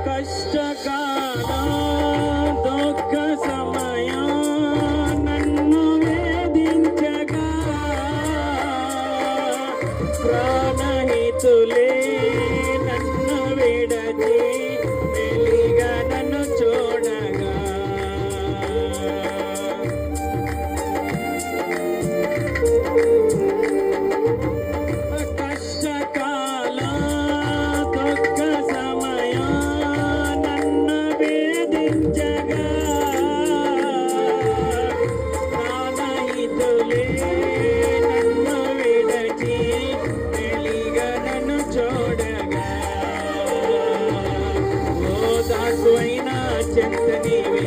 కష్టకాల దుఃఖ సమయం నన్ను వేధించగా ప్రాణహితులే నన్ను విడచి వెలిగా నన్ను చూడగా కష్టకాల దుఃఖ సమయం నన్ను వేధించగా ప్రాణహితులే నన్ను విడచి వెలిగా నన్ను చూడగా ఓ దాసువైన చెంత నీవే